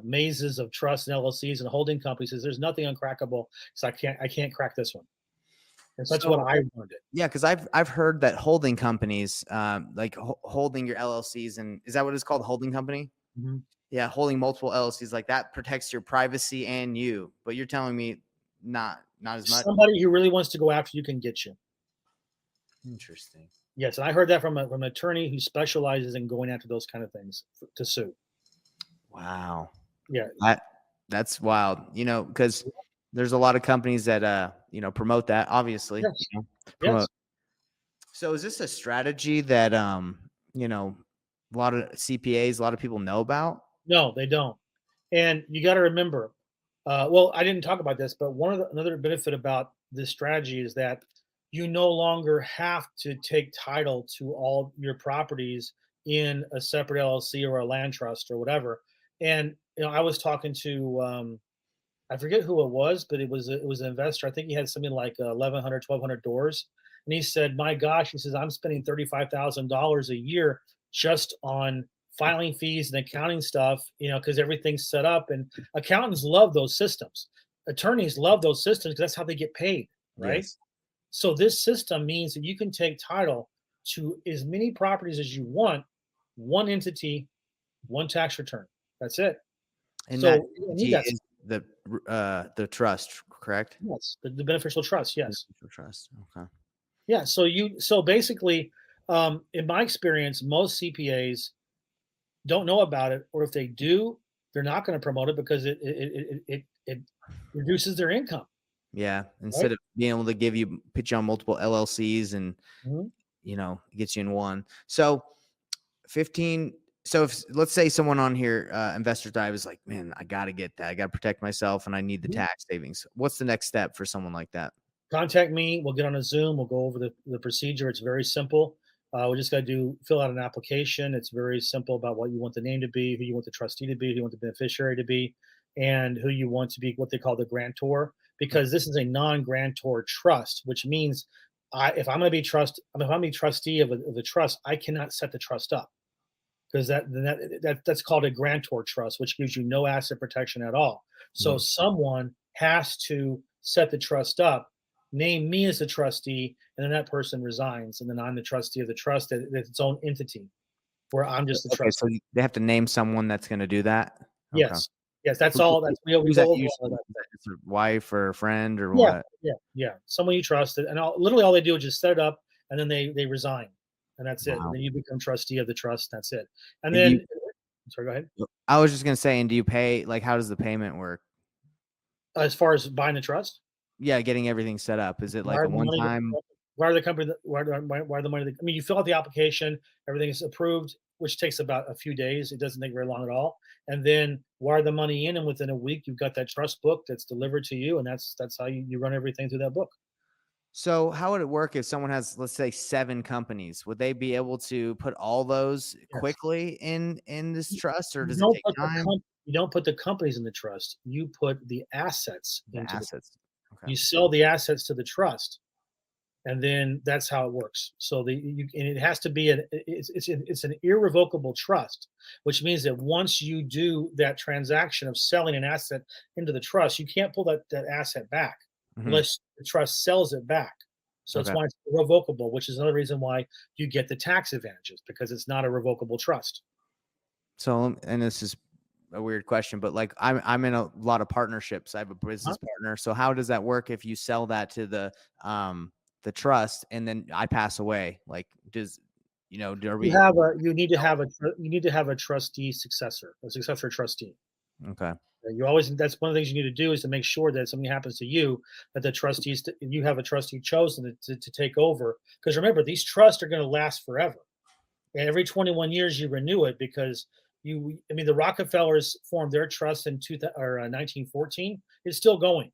Speaker 2: mazes of trust and LLCs and holding companies. Says there's nothing uncrackable, so I can't crack this one. And so that's what
Speaker 1: So
Speaker 2: I learned it.
Speaker 1: yeah, because I've heard that holding companies, like holding your LLCs, and is that what it's called, holding company?
Speaker 2: Mhm.
Speaker 1: Yeah, holding multiple LLCs like that protects your privacy and you. But you're telling me not as much.
Speaker 2: Somebody who really wants to go after you can get you.
Speaker 1: Interesting.
Speaker 2: Yes, and I heard that from an attorney who specializes in going after those kind of things to sue.
Speaker 1: Wow.
Speaker 2: Yeah.
Speaker 1: That that's wild. Because There's a lot of companies that promote that, obviously,
Speaker 2: Yes.
Speaker 1: promote.
Speaker 2: Yes.
Speaker 1: So is this a strategy that a lot of CPAs, a lot of people know about?
Speaker 2: No, they don't. And you got to remember, well, I didn't talk about this, but another benefit about this strategy is that you no longer have to take title to all your properties in a separate LLC or a land trust or whatever. And I was talking to I forget who it was, but it was an investor. I think he had something like 1,100, 1,200 doors, and he said, "My gosh," he says, "I'm spending $35,000 a year just on filing fees and accounting stuff, because everything's set up." And accountants love those systems. Attorneys love those systems because that's how they get paid, right?
Speaker 1: Yes.
Speaker 2: So this system means that you can take title to as many properties as you want, one entity, one tax return. That's it.
Speaker 1: And that
Speaker 2: So you don't need
Speaker 1: entity
Speaker 2: that.
Speaker 1: is the trust, correct?
Speaker 2: Yes, the beneficial trust, yes.
Speaker 1: Beneficial trust. Okay.
Speaker 2: Yeah, so basically, in my experience, most CPAs don't know about it, or if they do, they're not gonna promote it because it reduces their income,
Speaker 1: Yeah.
Speaker 2: right?
Speaker 1: Instead of being able to put you on multiple LLCs and
Speaker 2: Mhm,
Speaker 1: gets you in one. So 15. So if let's say someone on here, Investor Dive is like, man, I got to get that. I got to protect myself and I need the
Speaker 2: mhm.
Speaker 1: tax savings. What's the next step for someone like that?
Speaker 2: Contact me, we'll get on a Zoom, we'll go over the procedure, it's very simple. We just gotta fill out an application, it's very simple about what you want the name to be, who you want the trustee to be, who you want the beneficiary to be, and who you want to be what they call the grantor, because this is a non-grantor trust, which means if I'm gonna be if I'm gonna be trustee of a trust, I cannot set the trust up because that's called a grantor trust, which gives you no asset protection at all. So
Speaker 1: Mhm.
Speaker 2: someone has to set the trust up, name me as the trustee, and then that person resigns, and then I'm the trustee of the trust that's its own entity, where I'm just the
Speaker 1: Okay, so
Speaker 2: trustee.
Speaker 1: they have to name someone that's going to do that. Okay.
Speaker 2: Yes, yes, that's
Speaker 1: Who,
Speaker 2: all. That's we
Speaker 1: who's that
Speaker 2: go over all
Speaker 1: usually?
Speaker 2: that.
Speaker 1: Is that it's a wife or a friend or
Speaker 2: Yeah,
Speaker 1: what?
Speaker 2: yeah, yeah. Someone you trusted, and literally all they do is just set it up, and then they resign, and that's it. And
Speaker 1: Wow.
Speaker 2: then you become trustee of the trust. That's it. And
Speaker 1: And do you?
Speaker 2: then, sorry, go ahead.
Speaker 1: I was just gonna say, and do you pay? Like, how does the payment work?
Speaker 2: As far as buying the trust.
Speaker 1: Yeah, getting everything set up. Is it like
Speaker 2: Wire
Speaker 1: a
Speaker 2: the
Speaker 1: one
Speaker 2: money
Speaker 1: time?
Speaker 2: wire the company wire the money I mean, you fill out the application, everything is approved, which takes about a few days, it doesn't take very long at all, and then wire the money in, and within a week, you've got that trust book that's delivered to you, and that's how you run everything through that book.
Speaker 1: So how would it work if someone has, let's say, 7 companies? Would they be able to put all those
Speaker 2: Yes.
Speaker 1: quickly in this trust, or
Speaker 2: You
Speaker 1: does it
Speaker 2: don't
Speaker 1: take
Speaker 2: put
Speaker 1: time?
Speaker 2: you don't put the companies in the trust, you put the assets
Speaker 1: The
Speaker 2: into the
Speaker 1: assets. Okay.
Speaker 2: you sell the assets to the trust, and then that's how it works. So and it has to be it's an irrevocable trust, which means that once you do that transaction of selling an asset into the trust, you can't pull that asset back
Speaker 1: Hmm.
Speaker 2: unless the trust sells it back. So it's
Speaker 1: Okay.
Speaker 2: why it's irrevocable, which is another reason why you get the tax advantages because it's not a revocable trust.
Speaker 1: So, and this is a weird question, but like I'm in a lot of partnerships. I have a
Speaker 2: Huh?
Speaker 1: business partner. So how does that work if you sell that to the trust and then I pass away? Like, are we?
Speaker 2: You need to have a trustee successor, a successor trustee.
Speaker 1: Okay.
Speaker 2: You always that's one of the things you need to do is to make sure that if something happens to you, that the trustees you have a trustee chosen to take over. Because remember, these trusts are going to last forever, and every 21 years you renew it because I mean, the Rockefellers formed their trust in 1914. It's still going,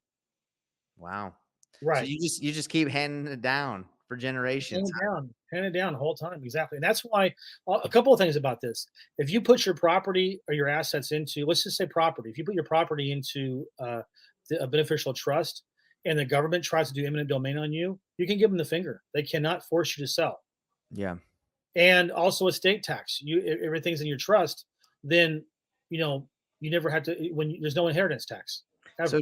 Speaker 1: Wow. So
Speaker 2: right?
Speaker 1: you just keep handing it down for generations.
Speaker 2: Hand it down the whole time, exactly. And that's why a couple of things about this. If you put your property or your assets into, let's just say property, if you put your property into a beneficial trust, and the government tries to do eminent domain on you, you can give them the finger. They cannot force you to sell.
Speaker 1: Yeah.
Speaker 2: And also estate tax. Everything's in your trust, then you know you never have to there's no inheritance tax
Speaker 1: So
Speaker 2: ever.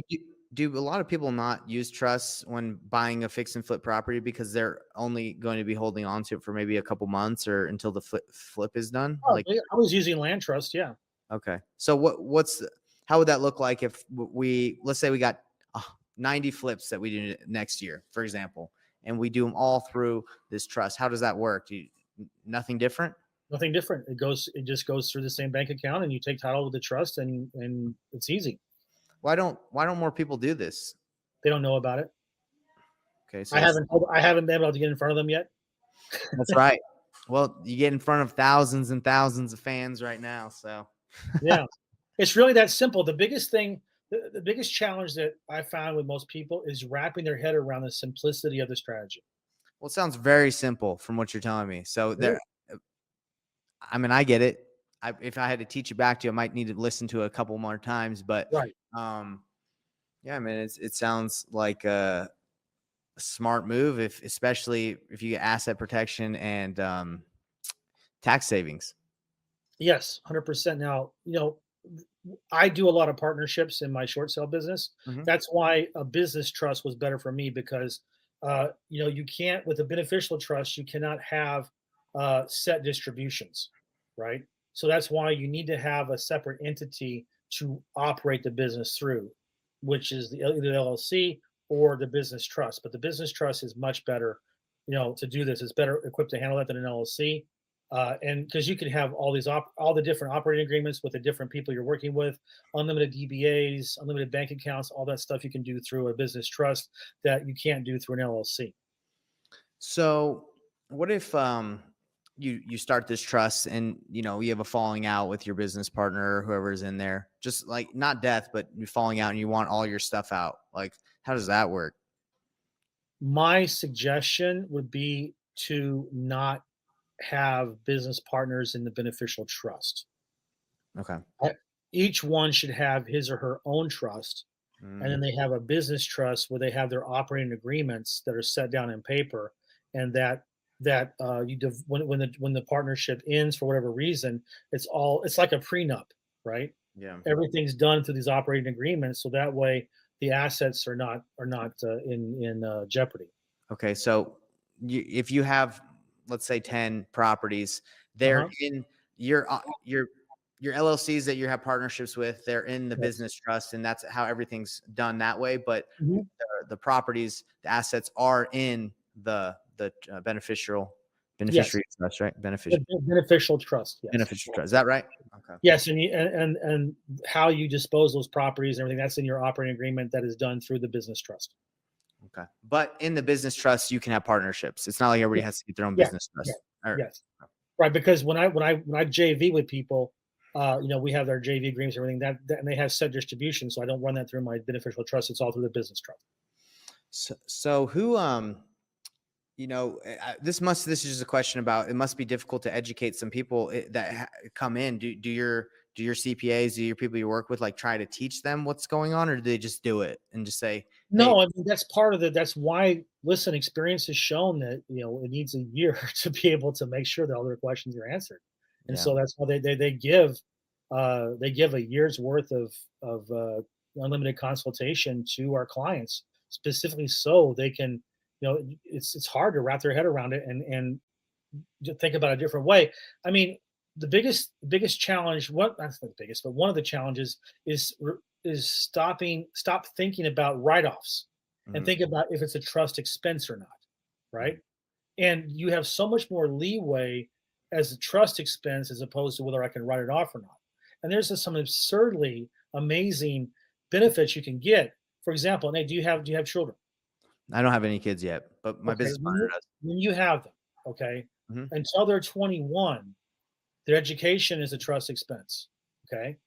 Speaker 1: do a lot of people not use trusts when buying a fix and flip property because they're only going to be holding on to it for maybe a couple months or until the flip is done? Like,
Speaker 2: Probably. I was using land trust, yeah.
Speaker 1: okay. So how would that look like if let's say we got 90 flips that we do next year, for example, and we do them all through this trust? How does that work? Nothing different?
Speaker 2: Nothing different. It just goes through the same bank account, and you take title of the trust, and it's easy.
Speaker 1: Why don't more people do this?
Speaker 2: They don't know about it.
Speaker 1: Okay,
Speaker 2: I
Speaker 1: so
Speaker 2: haven't been able to get in front of them yet.
Speaker 1: that's right. Well, you get in front of thousands and thousands of fans right now, so
Speaker 2: Yeah. It's really that simple. The biggest thing, the biggest challenge that I found with most people is wrapping their head around the simplicity of the strategy.
Speaker 1: well, it sounds very simple from what you're telling me. So
Speaker 2: It is.
Speaker 1: there, I mean, I get it. If I had to teach it back to you, I might need to listen to it a couple more times. But
Speaker 2: Right.
Speaker 1: um, yeah, I mean, it sounds like a smart move, if especially if you get asset protection and tax savings.
Speaker 2: Yes, 100%. Now, I do a lot of partnerships in my short sale business.
Speaker 1: Hmm.
Speaker 2: That's why a business trust was better for me because, you can't, with a beneficial trust, you cannot have set distributions, right? So that's why you need to have a separate entity to operate the business through, which is either the LLC or the business trust. But the business trust is much better, to do this. It's better equipped to handle that than an LLC. And because you can have all the different operating agreements with the different people you're working with, unlimited DBAs, unlimited bank accounts, all that stuff you can do through a business trust that you can't do through an LLC.
Speaker 1: So what if you start this trust and you have a falling out with your business partner or whoever's in there, just like not death, but you falling out and you want all your stuff out. Like, how does that work?
Speaker 2: My suggestion would be to not have business partners in the beneficial trust.
Speaker 1: Okay.
Speaker 2: Uh, Each one should have his or her own trust, and then
Speaker 1: Mm,
Speaker 2: they have a business trust where they have their operating agreements that are set down in paper, and when the partnership ends for whatever reason, it's like a prenup, right?
Speaker 1: yeah.
Speaker 2: Everything's done through these operating agreements, so that way the assets are not in jeopardy.
Speaker 1: Okay. So if you have, let's say, 10 properties, they're
Speaker 2: Uh-huh.
Speaker 1: in your LLCs that you have partnerships with, they're in the
Speaker 2: Yes.
Speaker 1: business trust, and that's how everything's done that way. But
Speaker 2: Mhm.
Speaker 1: the properties, the assets are in the
Speaker 2: Yes.
Speaker 1: beneficiary trust, right?
Speaker 2: The beneficial trust. Yes.
Speaker 1: Beneficial trust. Is that right? Okay.
Speaker 2: Yes, and how you dispose those properties and everything, that's in your operating agreement that is done through the business trust.
Speaker 1: Okay. But in the business trust, you can have partnerships. It's not like everybody
Speaker 2: Yeah,
Speaker 1: has to get their own
Speaker 2: yeah,
Speaker 1: business
Speaker 2: yeah,
Speaker 1: trust. Or,
Speaker 2: yes. Right, because when I JV with people, we have our JV agreements and everything and they have set distribution, so I don't run that through my beneficial trust. It's all through the business trust.
Speaker 1: so who this is just a question about, it must be difficult to educate some people come in. Do your CPAs, do your people you work with, like, try to teach them what's going on, or do they just do it and just say, hey,
Speaker 2: No, I mean that's part of it. That's why, listen, experience has shown that it needs a year to be able to make sure that all their questions are answered, and
Speaker 1: yeah,
Speaker 2: so that's why they give a year's worth of unlimited consultation to our clients specifically so they can, it's hard to wrap their head around it and to think about a different way. I mean, the biggest challenge, what that's not the biggest, but one of the challenges is stop thinking about write-offs and
Speaker 1: mhm,
Speaker 2: think about if it's a trust expense or not,
Speaker 1: mhm.
Speaker 2: right? And you have so much more leeway as a trust expense as opposed to whether I can write it off or not. And there's some absurdly amazing benefits you can get. For example, Nate, do you have children?
Speaker 1: I don't have any kids yet, but my
Speaker 2: Okay,
Speaker 1: business partner does.
Speaker 2: when you have them, okay,
Speaker 1: Mhm.
Speaker 2: until they're 21, their education is a trust expense. Okay.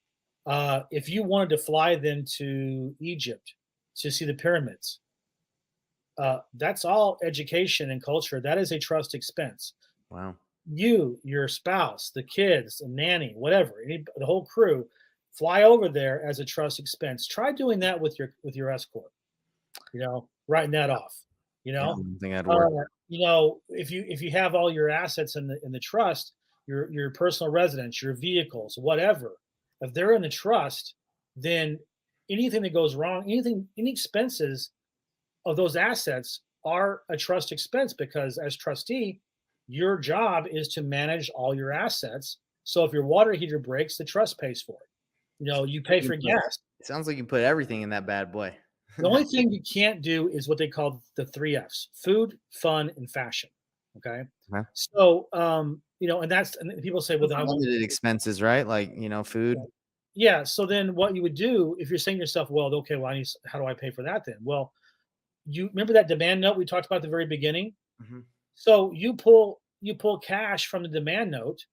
Speaker 2: If you wanted to fly them to Egypt to see the pyramids, that's all education and culture. That is a trust expense.
Speaker 1: Wow.
Speaker 2: You, your spouse, the kids, a nanny, whatever, the whole crew, fly over there as a trust expense. Try doing that with your S corp. Writing that off. You
Speaker 1: Yeah, I
Speaker 2: know,
Speaker 1: don't think that'd
Speaker 2: uh,
Speaker 1: work.
Speaker 2: if you have all your assets in the trust, your personal residence, your vehicles, whatever, if they're in the trust, then anything that goes wrong, any expenses of those assets are a trust expense because as trustee, your job is to manage all your assets. So if your water heater breaks, the trust pays for it. You pay for gas.
Speaker 1: It sounds like you put everything in that bad boy.
Speaker 2: The only thing you can't do is what they call the three F's: food, fun, and fashion. Okay.
Speaker 1: Okay.
Speaker 2: So, and people say, well,
Speaker 1: Those
Speaker 2: then I
Speaker 1: are
Speaker 2: won't.
Speaker 1: limited expenses, right? Like, food.
Speaker 2: Yeah. So then what you would do if you're saying to yourself, well, okay, well, how do I pay for that then? Well, you remember that demand note we talked about at the very beginning?
Speaker 1: Hmm.
Speaker 2: So you pull cash from the demand note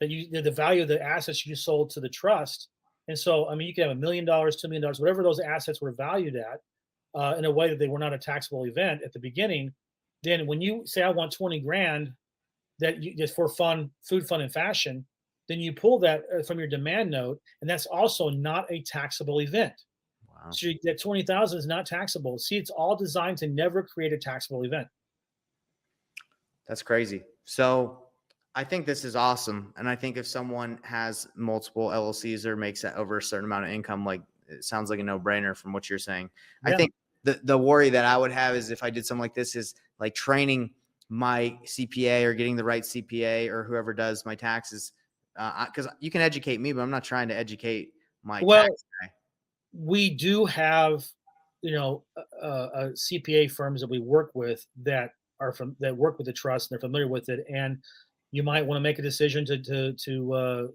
Speaker 2: that the value of the assets you sold to the trust. And so, I mean, you could have $1 million, $2 million, whatever those assets were valued at, in a way that they were not a taxable event at the beginning. Then, when you say I want 20 grand that you just for fun, food, fun, and fashion, then you pull that from your demand note, and that's also not a taxable event.
Speaker 1: Wow.
Speaker 2: So that 20,000 is not taxable. See, it's all designed to never create a taxable event.
Speaker 1: That's crazy. So I think this is awesome. And I think if someone has multiple LLCs or makes that over a certain amount of income, like it sounds like a no brainer from what you're saying. I
Speaker 2: Yeah.
Speaker 1: think the worry that I would have is if I did something like this is like training my CPA or getting the right CPA or whoever does my taxes. Cause you can educate me, but I'm not trying to educate my tax
Speaker 2: Well,
Speaker 1: guy.
Speaker 2: we do have, CPA firms that we work with that that work with the trust and they're familiar with it, and you might want to make a decision to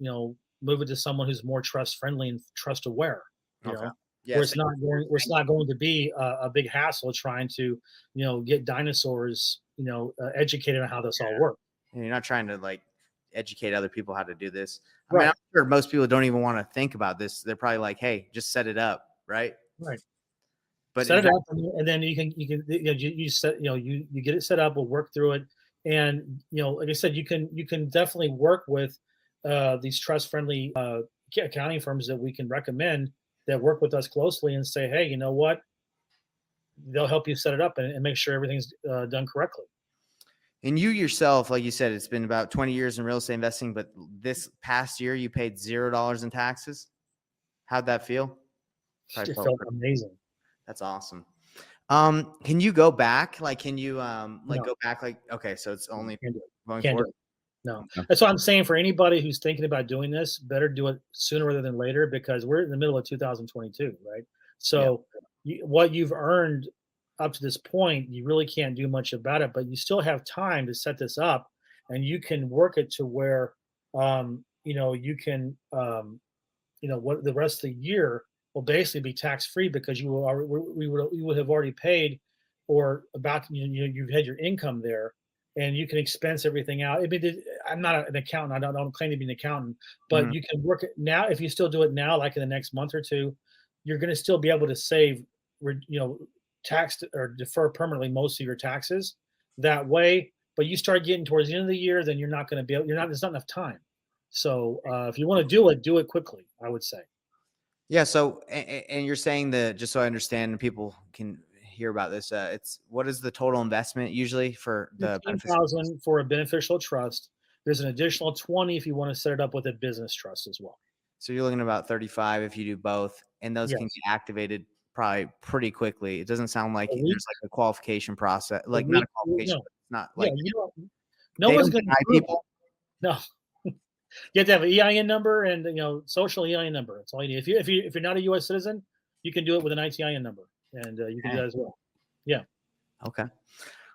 Speaker 2: move it to someone who's more trust friendly and trust aware. You
Speaker 1: Okay.
Speaker 2: know,
Speaker 1: Yeah. So
Speaker 2: where it's not going to be a big hassle trying to get dinosaurs educated on how this all works.
Speaker 1: and you're not trying to like educate other people how to do this. I mean, I'm
Speaker 2: Right.
Speaker 1: sure most people don't even want to think about this. They're probably like, "Hey, just set it up," right?
Speaker 2: Right.
Speaker 1: But
Speaker 2: Set
Speaker 1: is
Speaker 2: it
Speaker 1: that
Speaker 2: up, and then you set you get it set up. We'll work through it, and like I said, you can definitely work with these trust friendly accounting firms that we can recommend that work with us closely and say, hey, you know what? They'll help you set it up and make sure everything's done correctly.
Speaker 1: and you yourself, like you said, it's been about 20 years in real estate investing, but this past year you paid $0 in taxes. How'd that feel? Probably
Speaker 2: It
Speaker 1: felt
Speaker 2: felt amazing.
Speaker 1: that's awesome. Can you go back? Like, can you like
Speaker 2: No,
Speaker 1: go back? Like, okay, so it's only
Speaker 2: can't do it.
Speaker 1: going
Speaker 2: Can't do
Speaker 1: forward.
Speaker 2: it. No,
Speaker 1: Okay.
Speaker 2: that's what I'm saying. For anybody who's thinking about doing this, better do it sooner rather than later because we're in the middle of 2022, right?
Speaker 1: Yeah.
Speaker 2: So what you've earned up to this point, you really can't do much about it, but you still have time to set this up, and you can work it to where you can what the rest of the year will basically be tax free because you will already, we would have already paid or about you've had your income there, and you can expense everything out. I mean, I'm not an accountant. I don't claim to be an accountant, but
Speaker 1: Mhm.
Speaker 2: you can work it now. If you still do it now, like in the next month or two, you're going to still be able to save, tax or defer permanently most of your taxes that way. But you start getting towards the end of the year, then you're not going to be able. You're not. There's not enough time. So if you want to do it quickly. I would say
Speaker 1: Yeah. So, and you're saying that just so I understand and people can hear about this, it's what is the total investment usually for the
Speaker 2: fifteen
Speaker 1: benefits?
Speaker 2: thousand for a beneficial trust. There's an additional 20 if you want to set it up with a business trust as well.
Speaker 1: So you're looking at about 35 if you do both, and those can
Speaker 2: Yes,
Speaker 1: be activated probably pretty quickly. It doesn't sound like
Speaker 2: a week,
Speaker 1: there's like a qualification process,
Speaker 2: a
Speaker 1: like not a
Speaker 2: week.
Speaker 1: qualification,
Speaker 2: No,
Speaker 1: but it's not
Speaker 2: yeah,
Speaker 1: like
Speaker 2: you don't. No
Speaker 1: they
Speaker 2: one's
Speaker 1: don't
Speaker 2: going to
Speaker 1: deny
Speaker 2: approve it.
Speaker 1: people.
Speaker 2: No, you have to have an EIN number and social EIN number. That's all you need. If you're not a U.S. citizen, you can do it with an ITIN number, and you can do
Speaker 1: Dang.
Speaker 2: that as well. Yeah.
Speaker 1: Okay.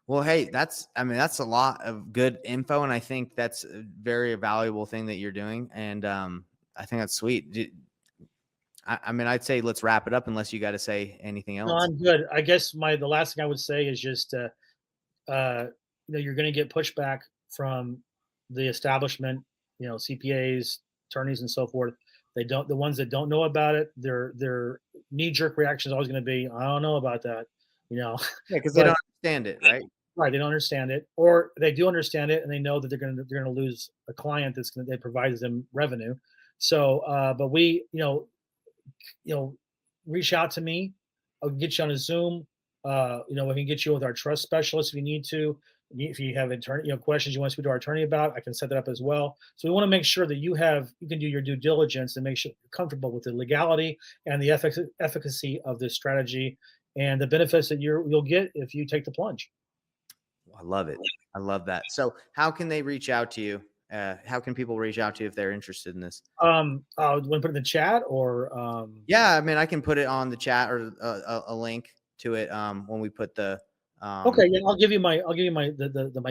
Speaker 1: Well, hey, I mean, that's a lot of good info, and I think that's a very valuable thing that you're doing, and I think that's sweet. I mean, I'd say let's wrap it up unless you got to say anything
Speaker 2: No,
Speaker 1: else.
Speaker 2: I'm good. I guess the last thing I would say is just uh, you're going to get pushback from the establishment, CPAs, attorneys, and so forth. They don't. The ones that don't know about it, their knee jerk reaction is always going to be, "I don't know about that," you know.
Speaker 1: Yeah, because they
Speaker 2: But
Speaker 1: don't understand it, right?
Speaker 2: right, they don't understand it, or they do understand it and they know that they're going to lose a client that provides them revenue. So, but we, you know, reach out to me. I'll get you on a Zoom. We can get you with our trust specialist if you need to. If you have attorney, questions you want to speak to our attorney about, I can set that up as well. So we want to make sure that you can do your due diligence and make sure you're comfortable with the legality and the efficacy of this strategy and the benefits that you'll get if you take the plunge.
Speaker 1: I love it. I love that. So, how can they reach out to you? How can people reach out to you if they're interested in this?
Speaker 2: Want to put it in the chat or
Speaker 1: Yeah, I mean, I can put it on the chat or a link to it when we put the.
Speaker 2: okay, yeah, I'll give you my my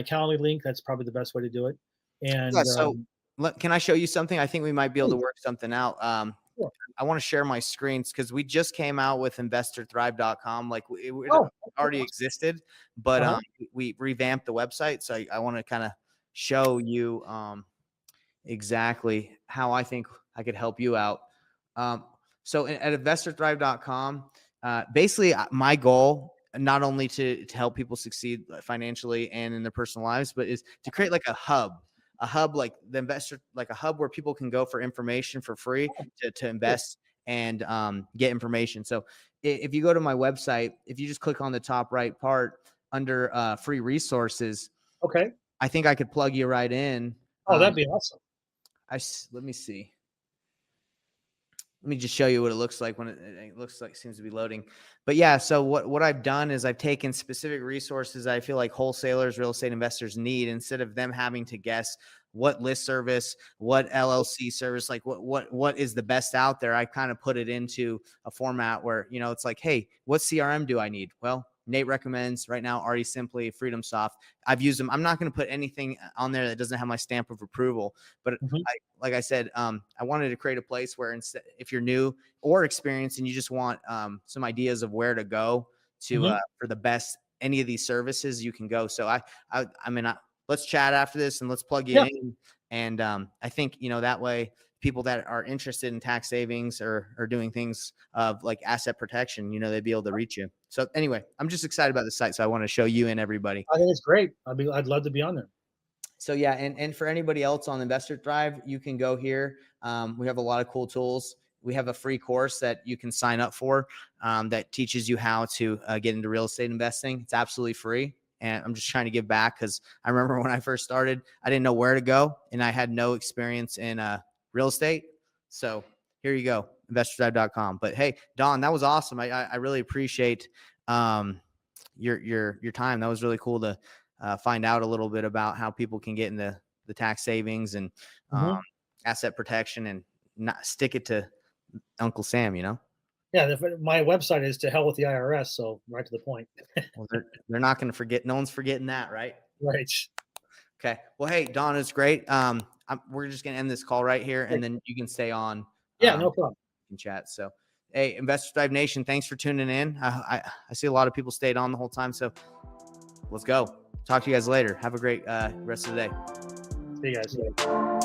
Speaker 2: Calendly link. That's probably the best way to do it.
Speaker 1: Yeah.
Speaker 2: And
Speaker 1: So, can I show you something? I think we might be able to
Speaker 2: please,
Speaker 1: work something out.
Speaker 2: Sure.
Speaker 1: I want to share my screens because we just came out with investorthrive.com. Like it
Speaker 2: Oh, okay,
Speaker 1: already
Speaker 2: awesome.
Speaker 1: existed, but
Speaker 2: Uh-huh.
Speaker 1: we revamped the website. So I want to kind of show you exactly how I think I could help you out. Um, so at investorthrive.com, basically my goal, not only to help people succeed financially and in their personal lives, but is to create like a hub like the investor, like a hub where people can go for information for free to
Speaker 2: Sure.
Speaker 1: invest and get information. So if you go to my website, if you just click on the top right part under free resources,
Speaker 2: Okay.
Speaker 1: I think I could plug you right in.
Speaker 2: Oh, that'd be awesome.
Speaker 1: Let me see. Let me just show you what it looks like when it looks like seems to be loading. But yeah, so what I've done is I've taken specific resources I feel like wholesalers, real estate investors need, instead of them having to guess what list service, what LLC service, like what is the best out there. I kind of put it into a format where, you know, it's like, hey, what CRM do I need? Well, Nate recommends right now Already Simply, Freedom Soft. I've used them. I'm not going to put anything on there that doesn't have my stamp of approval, but
Speaker 2: Mhm.
Speaker 1: like I said, I wanted to create a place where instead, if you're new or experienced and you just want some ideas of where to go to
Speaker 2: Mhm.
Speaker 1: for the best any of these services, you can go. So I mean, let's chat after this and let's plug you
Speaker 2: Yeah.
Speaker 1: in. And I think, you know, that way people that are interested in tax savings or doing things of like asset protection, you know, they'd be able to reach you. So anyway, I'm just excited about the site. So I want to show you and everybody.
Speaker 2: I think it's great. I'd love to be on there.
Speaker 1: So yeah, and for anybody else on Investor Thrive, you can go here. We have a lot of cool tools. We have a free course that you can sign up for that teaches you how to get into real estate investing. It's absolutely free. And I'm just trying to give back because I remember when I first started, I didn't know where to go and I had no experience in real estate. So here you go, investorthrive.com. But hey, Don, that was awesome. I really appreciate your time. That was really cool to find out a little bit about how people can get into the tax savings and
Speaker 2: Mhm.
Speaker 1: asset protection and not stick it to Uncle Sam, you know?
Speaker 2: Yeah, my website is to hell with the IRS, so right to the point.
Speaker 1: Well, they're not going to forget. No one's forgetting that, right?
Speaker 2: Right.
Speaker 1: Okay. Well, hey, Don, it's great. We're just going to end this call right here, and
Speaker 2: Great.
Speaker 1: then you can stay on
Speaker 2: Yeah, no problem.
Speaker 1: and chat. So, hey, Investor Dive Nation, thanks for tuning in. I see a lot of people stayed on the whole time, so let's go. Talk to you guys later. Have a great rest of the day.
Speaker 2: See you guys.